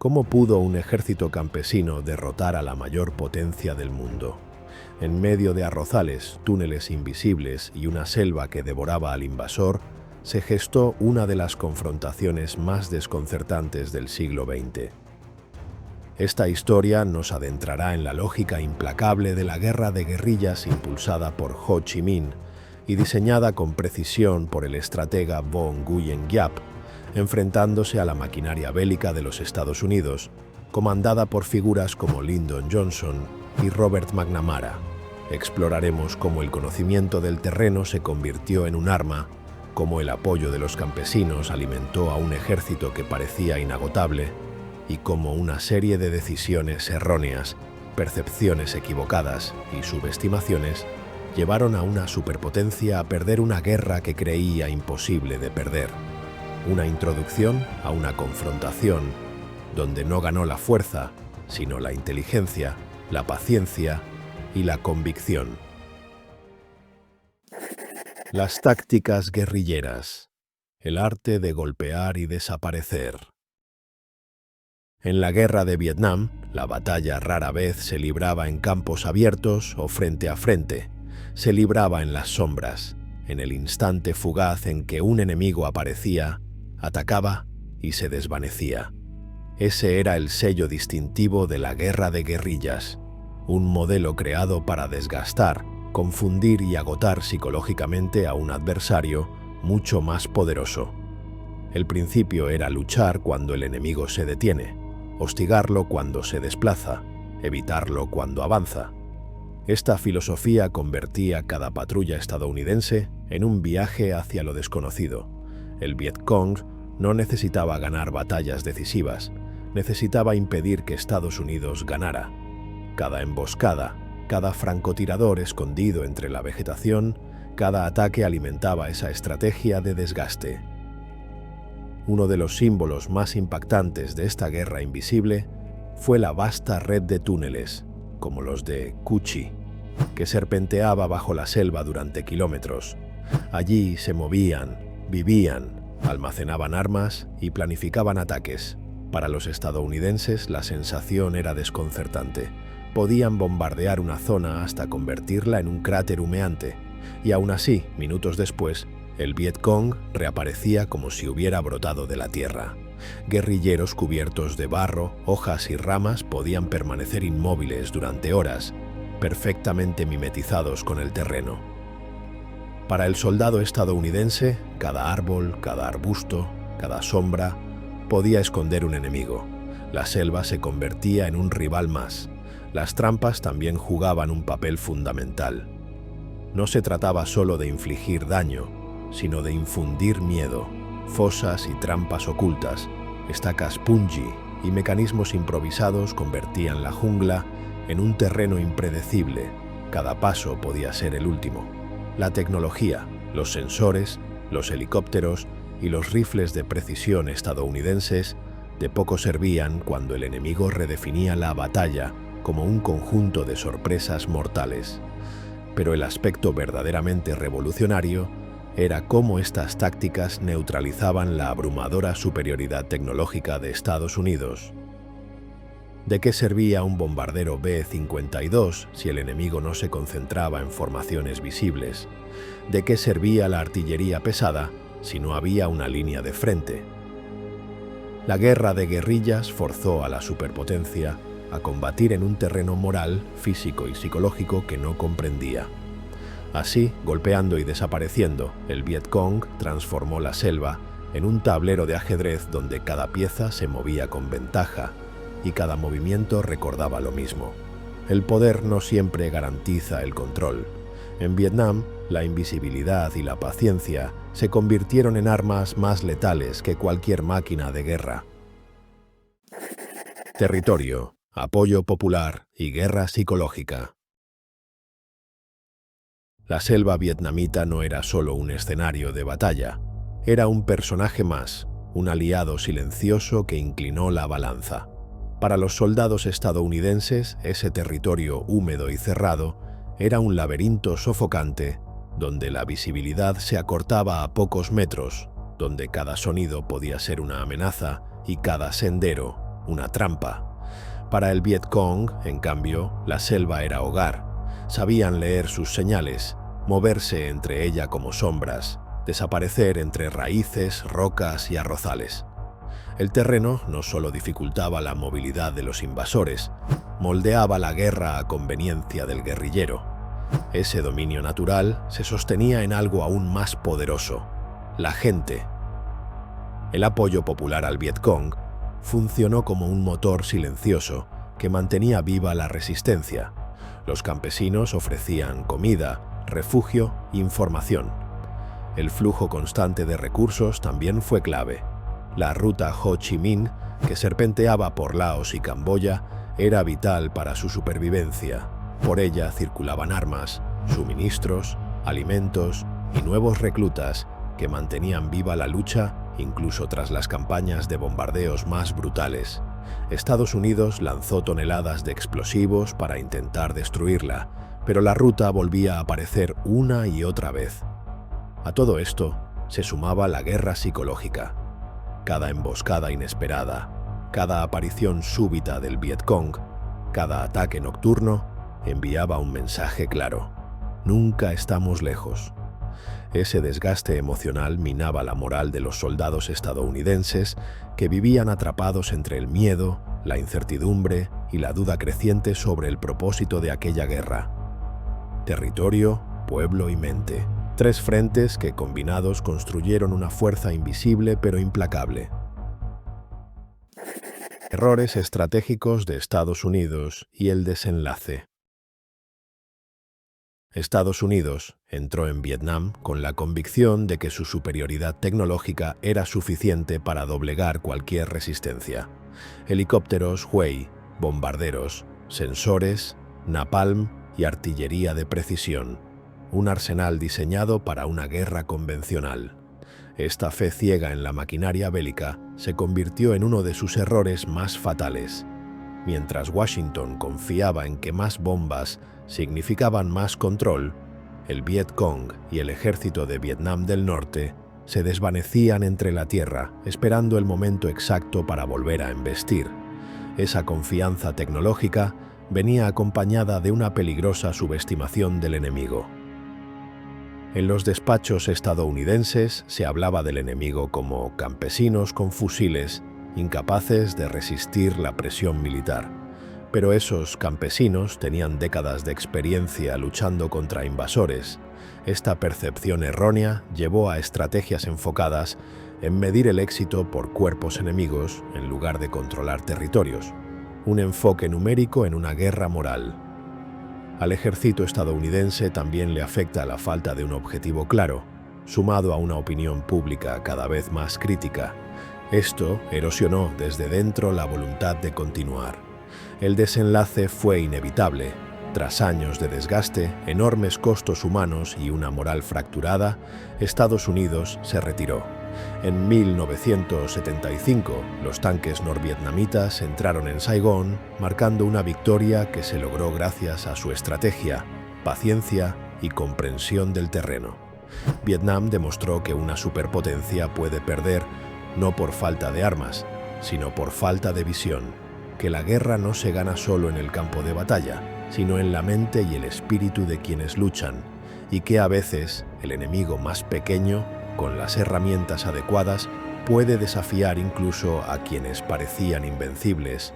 ¿Cómo pudo un ejército campesino derrotar a la mayor potencia del mundo? En medio de arrozales, túneles invisibles y una selva que devoraba al invasor, se gestó una de las confrontaciones más desconcertantes del siglo XX. Esta historia nos adentrará en la lógica implacable de la guerra de guerrillas impulsada por Ho Chi Minh y diseñada con precisión por el estratega Vo Nguyen Giap, enfrentándose a la maquinaria bélica de los Estados Unidos, comandada por figuras como Lyndon Johnson y Robert McNamara. Exploraremos cómo el conocimiento del terreno se convirtió en un arma, cómo el apoyo de los campesinos alimentó a un ejército que parecía inagotable, y cómo una serie de decisiones erróneas, percepciones equivocadas y subestimaciones llevaron a una superpotencia a perder una guerra que creía imposible de perder. Una introducción a una confrontación donde no ganó la fuerza, sino la inteligencia, la paciencia y la convicción. Las tácticas guerrilleras. El arte de golpear y desaparecer. En la guerra de Vietnam, la batalla rara vez se libraba en campos abiertos o frente a frente. Se libraba en las sombras, en el instante fugaz en que un enemigo aparecía, atacaba y se desvanecía. Ese era el sello distintivo de la guerra de guerrillas, un modelo creado para desgastar, confundir y agotar psicológicamente a un adversario mucho más poderoso. El principio era luchar cuando el enemigo se detiene, hostigarlo cuando se desplaza, evitarlo cuando avanza. Esta filosofía convertía cada patrulla estadounidense en un viaje hacia lo desconocido. El Vietcong no necesitaba ganar batallas decisivas, necesitaba impedir que Estados Unidos ganara. Cada emboscada, cada francotirador escondido entre la vegetación, cada ataque alimentaba esa estrategia de desgaste. Uno de los símbolos más impactantes de esta guerra invisible fue la vasta red de túneles, como los de Cu Chi, que serpenteaba bajo la selva durante kilómetros. Allí se movían, vivían, almacenaban armas y planificaban ataques. Para los estadounidenses la sensación era desconcertante. Podían bombardear una zona hasta convertirla en un cráter humeante, y aún así, minutos después, el Vietcong reaparecía como si hubiera brotado de la tierra. Guerrilleros cubiertos de barro, hojas y ramas podían permanecer inmóviles durante horas, perfectamente mimetizados con el terreno. Para el soldado estadounidense, cada árbol, cada arbusto, cada sombra podía esconder un enemigo. La selva se convertía en un rival más. Las trampas también jugaban un papel fundamental. No se trataba solo de infligir daño, sino de infundir miedo. Fosas y trampas ocultas, estacas punji y mecanismos improvisados convertían la jungla en un terreno impredecible. Cada paso podía ser el último. La tecnología, los sensores, los helicópteros y los rifles de precisión estadounidenses de poco servían cuando el enemigo redefinía la batalla como un conjunto de sorpresas mortales. Pero el aspecto verdaderamente revolucionario era cómo estas tácticas neutralizaban la abrumadora superioridad tecnológica de Estados Unidos. ¿De qué servía un bombardero B-52 si el enemigo no se concentraba en formaciones visibles? ¿De qué servía la artillería pesada si no había una línea de frente? La guerra de guerrillas forzó a la superpotencia a combatir en un terreno moral, físico y psicológico que no comprendía. Así, golpeando y desapareciendo, el Vietcong transformó la selva en un tablero de ajedrez donde cada pieza se movía con ventaja y cada movimiento recordaba lo mismo. El poder no siempre garantiza el control. En Vietnam, la invisibilidad y la paciencia se convirtieron en armas más letales que cualquier máquina de guerra. Territorio, apoyo popular y guerra psicológica. La selva vietnamita no era solo un escenario de batalla, era un personaje más, un aliado silencioso que inclinó la balanza. Para los soldados estadounidenses, ese territorio húmedo y cerrado era un laberinto sofocante, donde la visibilidad se acortaba a pocos metros, donde cada sonido podía ser una amenaza y cada sendero una trampa. Para el Vietcong, en cambio, la selva era hogar. Sabían leer sus señales, moverse entre ella como sombras, desaparecer entre raíces, rocas y arrozales. El terreno no solo dificultaba la movilidad de los invasores, moldeaba la guerra a conveniencia del guerrillero. Ese dominio natural se sostenía en algo aún más poderoso: la gente. El apoyo popular al Vietcong funcionó como un motor silencioso que mantenía viva la resistencia. Los campesinos ofrecían comida, refugio e información. El flujo constante de recursos también fue clave. La ruta Ho Chi Minh, que serpenteaba por Laos y Camboya, era vital para su supervivencia. Por ella circulaban armas, suministros, alimentos y nuevos reclutas que mantenían viva la lucha incluso tras las campañas de bombardeos más brutales. Estados Unidos lanzó toneladas de explosivos para intentar destruirla, pero la ruta volvía a aparecer una y otra vez. A todo esto se sumaba la guerra psicológica. Cada emboscada inesperada, cada aparición súbita del Vietcong, cada ataque nocturno enviaba un mensaje claro: nunca estamos lejos. Ese desgaste emocional minaba la moral de los soldados estadounidenses que vivían atrapados entre el miedo, la incertidumbre y la duda creciente sobre el propósito de aquella guerra. Territorio, pueblo y mente. Tres frentes que combinados construyeron una fuerza invisible pero implacable. Errores estratégicos de Estados Unidos y el desenlace. Estados Unidos entró en Vietnam con la convicción de que su superioridad tecnológica era suficiente para doblegar cualquier resistencia. Helicópteros Huey, bombarderos, sensores, napalm y artillería de precisión. Un arsenal diseñado para una guerra convencional. Esta fe ciega en la maquinaria bélica se convirtió en uno de sus errores más fatales. Mientras Washington confiaba en que más bombas significaban más control, el Vietcong y el ejército de Vietnam del Norte se desvanecían entre la tierra, esperando el momento exacto para volver a embestir. Esa confianza tecnológica venía acompañada de una peligrosa subestimación del enemigo. En los despachos estadounidenses se hablaba del enemigo como campesinos con fusiles, incapaces de resistir la presión militar. Pero esos campesinos tenían décadas de experiencia luchando contra invasores. Esta percepción errónea llevó a estrategias enfocadas en medir el éxito por cuerpos enemigos en lugar de controlar territorios. Un enfoque numérico en una guerra moral. Al ejército estadounidense también le afecta la falta de un objetivo claro, sumado a una opinión pública cada vez más crítica. Esto erosionó desde dentro la voluntad de continuar. El desenlace fue inevitable. Tras años de desgaste, enormes costos humanos y una moral fracturada, Estados Unidos se retiró. En 1975, los tanques norvietnamitas entraron en Saigón, marcando una victoria que se logró gracias a su estrategia, paciencia y comprensión del terreno. Vietnam demostró que una superpotencia puede perder no por falta de armas, sino por falta de visión, que la guerra no se gana solo en el campo de batalla, sino en la mente y el espíritu de quienes luchan, y que a veces el enemigo más pequeño, con las herramientas adecuadas, puede desafiar incluso a quienes parecían invencibles